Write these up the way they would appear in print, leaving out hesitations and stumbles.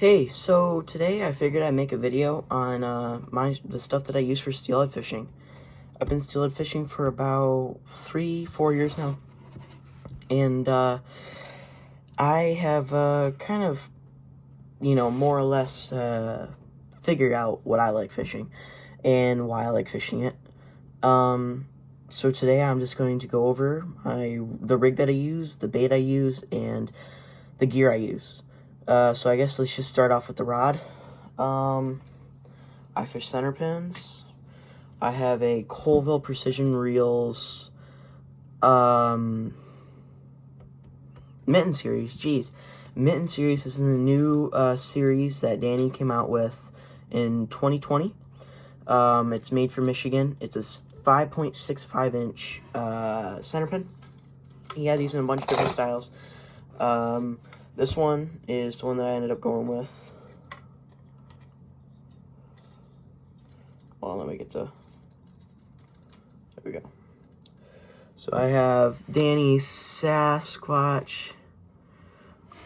Hey, so today I figured I'd make a video on the stuff that I use for steelhead fishing. I've been steelhead fishing for about 3-4 years now, and I have kind of, more or less figured out what I like fishing and why I like fishing it. So today I'm just going to go over the rig that I use, the bait I use, and the gear I use. So I guess let's just start off with the rod. I fish center pins. I have a Colville Precision Reels Mitten series. Jeez, Mitten series is in the new series that Danny came out with in 2020. It's made for Michigan. It's a 5.65 inch center pin. He had these in a bunch of different styles. This one is the one that I ended up going with. Well, let me get the... There we go. So I have Danny's Sasquatch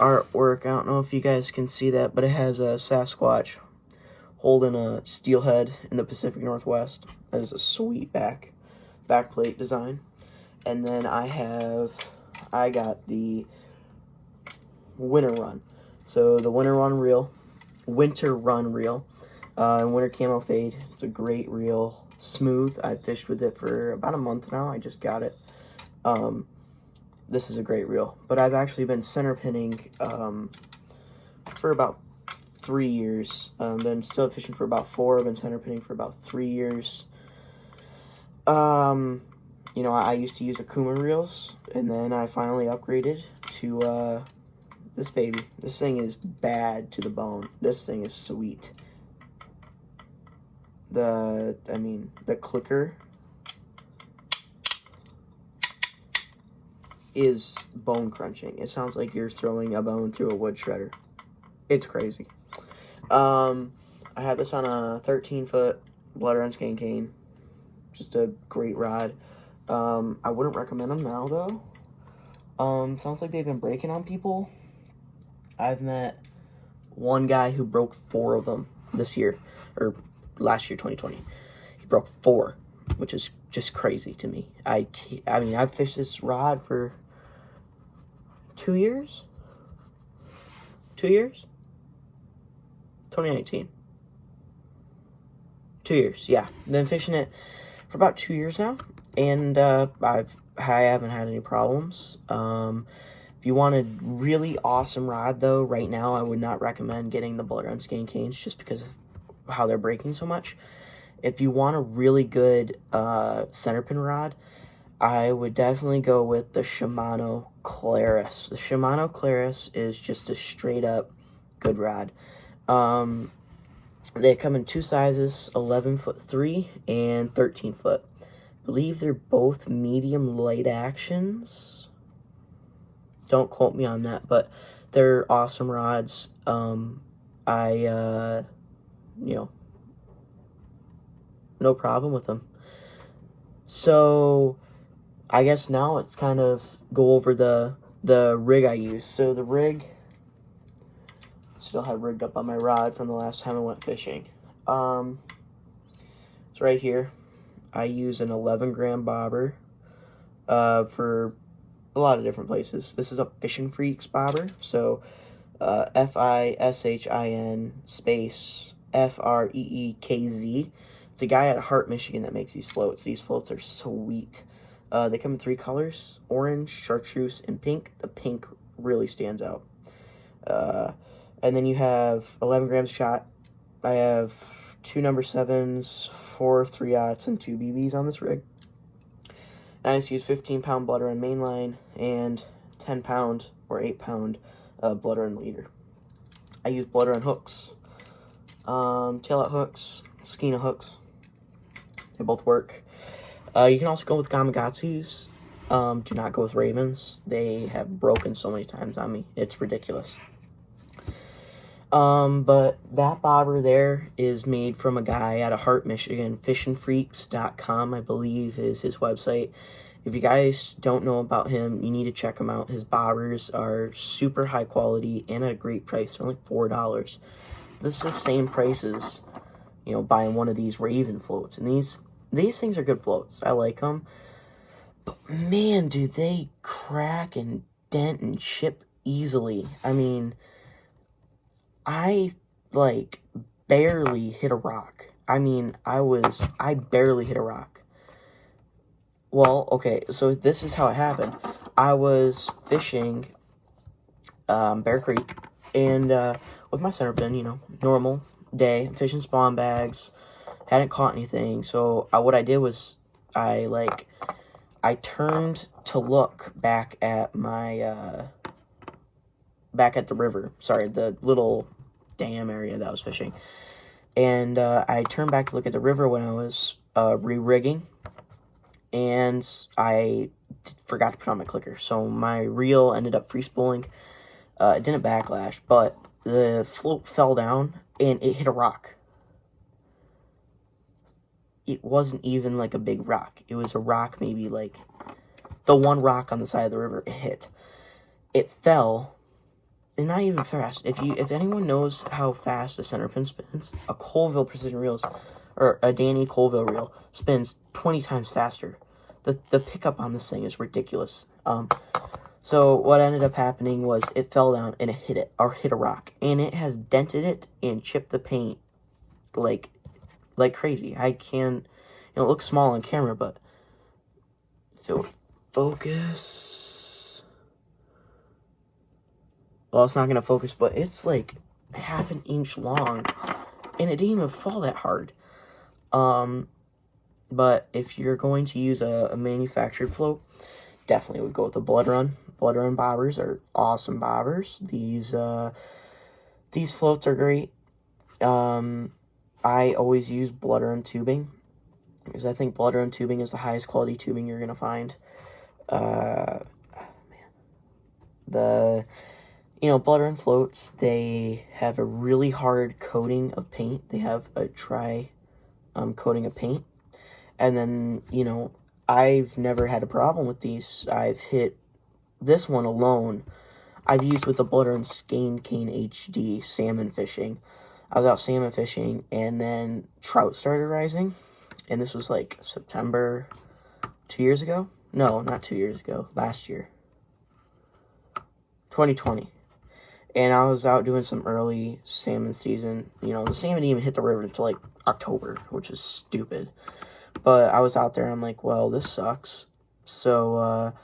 artwork. I don't know if you guys can see that, but it has a Sasquatch holding a steelhead in the Pacific Northwest. That is a sweet backplate design. And then I got the Winter Run. So the Winter Run reel, and Winter Camo Fade. It's a great reel, smooth. I've fished with it for about a month now. I just got it. This is a great reel, but I've actually been center pinning for about 3 years. Been still fishing for about 4. I've been center pinning for about 3 years. I used to use Akuma reels, and then I finally upgraded to this baby. This thing is bad to the bone. This thing is sweet. The clicker is bone crunching. It sounds like you're throwing a bone through a wood shredder. It's crazy. I had this on a 13-foot blood run skein cane. Just a great rod. I wouldn't recommend them now, though. Sounds like they've been breaking on people. I've met one guy who broke 4 of them this year, or last year, 2020. He broke 4, which is just crazy to me. I've fished this rod for 2 years? 2 years? 2019. 2 years, yeah. Been fishing it for about 2 years now, and I haven't had any problems. If you want a really awesome rod, though, right now I would not recommend getting the blood run skein canes just because of how they're breaking so much. If you want a really good center pin rod, I would definitely go with the Shimano Claris. The Shimano Claris is just a straight up good rod. They come in 2 sizes, 11'3" and 13-foot. I believe they're both medium light actions. Don't quote me on that, but they're awesome rods. No problem with them. So I guess now let's kind of go over the rig I use. So the rig, still have rigged up on my rod from the last time I went fishing. It's right here. I use an 11-gram bobber for a lot of different places. This is a Fishing Freaks bobber, so FISHIN space FREEKZ. It's a guy at Hart, Michigan that makes these floats. These floats are sweet. They come in 3 colors: orange, chartreuse, and pink. The pink really stands out. And then you have 11 grams shot. I have 2 number 7s, 4 3/0s, and 2 BBs on this rig. I just use 15-pound blood run mainline and 10-pound or 8-pound blood run leader. I use blood run hooks, tail out hooks, skeina hooks. They both work. You can also go with Gamakatsus. Do not go with Ravens. They have broken so many times on me. It's ridiculous. But that bobber there is made from a guy out of Hart, Michigan. Fishingfreaks.com, I believe, is his website. If you guys don't know about him, you need to check him out. His bobbers are super high quality and at a great price. They're only $4. This is the same price as, you know, buying one of these Raven floats. And these things are good floats. I like them. But man, do they crack and dent and chip easily. I mean, I, like, barely hit a rock. I mean, I barely hit a rock. Well, okay, so this is how it happened. I was fishing Bear Creek, and with my center pin, you know, normal day, fishing spawn bags, hadn't caught anything. So what I did was I turned to look back at my back at the river. Sorry, the little dam area that I was fishing, and I turned back to look at the river when I was re-rigging. And I forgot to put on my clicker. So my reel ended up free spooling. It didn't backlash, but the float fell down and it hit a rock. It wasn't even like a big rock. It was a rock, maybe like the one rock on the side of the river it hit. It fell, and not even fast. If anyone knows how fast a center pin spins, a Colville precision reel, or a Danny Colville reel, spins 20 times faster. The pickup on this thing is ridiculous. So what ended up happening was it fell down and it hit a rock, and it has dented it and chipped the paint like crazy. I can, it looks small on camera, but focus. Well, it's not gonna focus, but it's like half an inch long, and it didn't even fall that hard. But if you're going to use a manufactured float, definitely would go with the Blood Run. Blood Run bobbers are awesome bobbers. These floats are great. I always use Blood Run tubing because I think Blood Run tubing is the highest quality tubing you're gonna find. Blood Run floats, they have a really hard coating of paint. They have a dry coating of paint. And then, I've never had a problem with these. I've hit this one alone. I've used with the Blood Run Skein Cane HD salmon fishing. I was out salmon fishing, and then trout started rising. And this was like September 2 years ago. No, not 2 years ago. Last year. 2020. And I was out doing some early salmon season. The salmon didn't even hit the river until like October, which is stupid. But I was out there, and I'm like, well, this sucks. So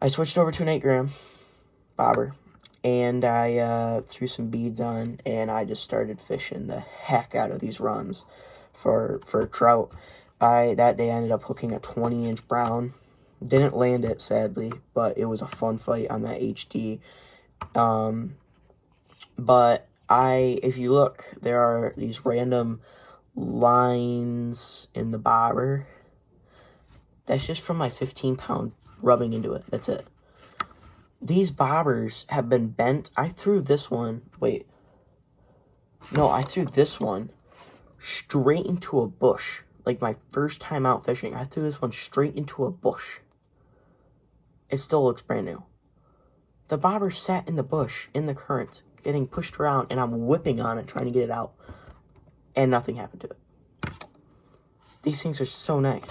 I switched over to an 8-gram bobber, and I threw some beads on, and I just started fishing the heck out of these runs for trout. That day I ended up hooking a 20-inch brown. Didn't land it, sadly, but it was a fun fight on that HD. But if you look, there are these random lines in the bobber. That's just from my 15-pound rubbing into it. That's it. These bobbers have been bent. I threw this one straight into a bush. Like my first time out fishing, I threw this one straight into a bush. It still looks brand new. The bobber sat in the bush, in the current, getting pushed around, and I'm whipping on it, trying to get it out. And nothing happened to it. These things are so nice.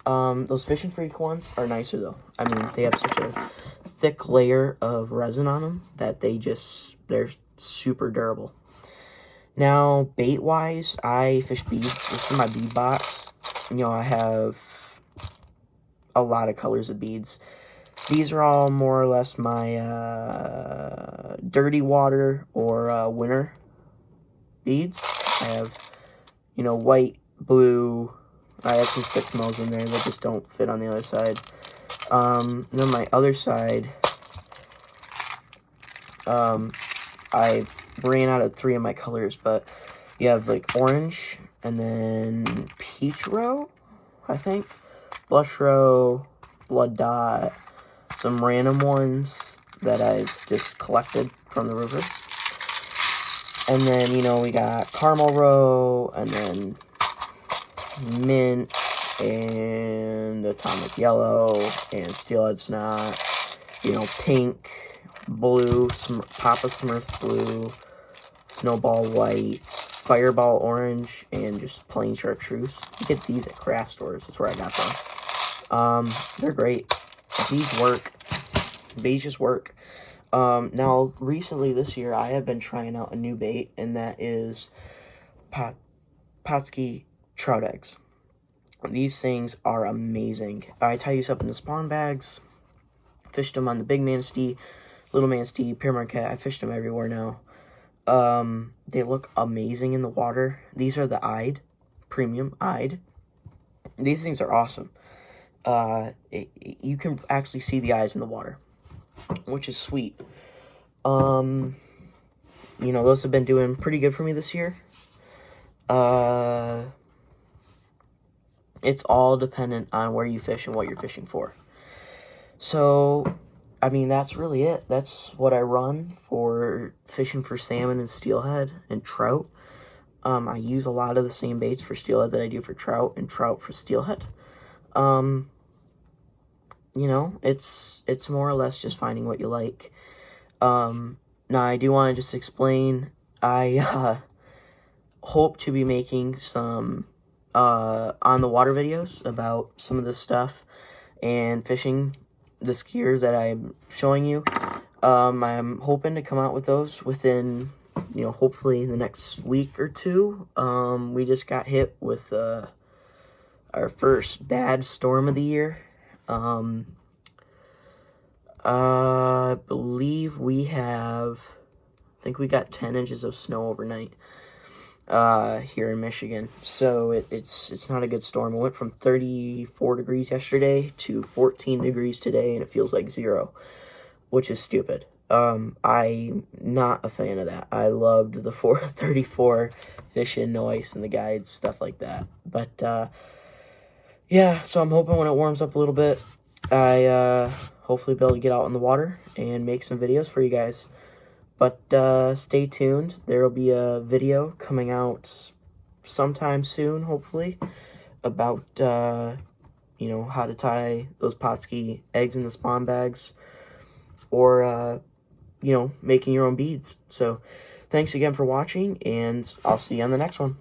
Those Fishing Freak ones are nicer, though. I mean, they have such a thick layer of resin on them that they're super durable. Now, bait-wise, I fish beads. This is my bead box. I have a lot of colors of beads. These are all more or less my dirty water or winter beads. I have, white, blue. I have some 6 mils in there that just don't fit on the other side. Then my other side, I ran out of 3 of my colors, but you have like orange, and then peach roe, I think, blush roe, blood dot, some random ones that I've just collected from the river. And then, we got caramel roe, and then mint, and atomic yellow, and steelhead snot, you know, pink, blue, Papa Smurf blue, snowball white, fireball orange, and just plain chartreuse. You get these at craft stores. That's where I got them. They're great. These work. These just work. Now, recently this year, I have been trying out a new bait, and that is Potski trout eggs. These things are amazing. I tie these up in the spawn bags, fished them on the big manatee, little manatee, Pere Marquette. I fished them everywhere now. They look amazing in the water. These are the eyed, premium eyed. These things are awesome. You can actually see the eyes in the water, which is sweet. You know, those have been doing pretty good for me this year. It's all dependent on where you fish and what you're fishing for. So, I mean, that's really it. That's what I run for fishing for salmon and steelhead and trout. I use a lot of the same baits for steelhead that I do for trout, and trout for steelhead. You know, it's more or less just finding what you like. Now, I do want to just explain, I hope to be making some on the water videos about some of this stuff and fishing this gear that I'm showing you. I'm hoping to come out with those within, you know, hopefully the next week or two. We just got hit with our first bad storm of the year. I believe I think we got 10 inches of snow overnight here in Michigan. So it's not a good storm. It went from 34 degrees yesterday to 14 degrees today, and it feels like 0, which is stupid. I'm not a fan of that. I loved the 34 fishing, no ice in the guides, stuff like that. But yeah, so I'm hoping when it warms up a little bit, I hopefully be able to get out in the water and make some videos for you guys. But stay tuned. There will be a video coming out sometime soon, hopefully, about you know, how to tie those Potski eggs in the spawn bags, or you know, making your own beads. So thanks again for watching, and I'll see you on the next one.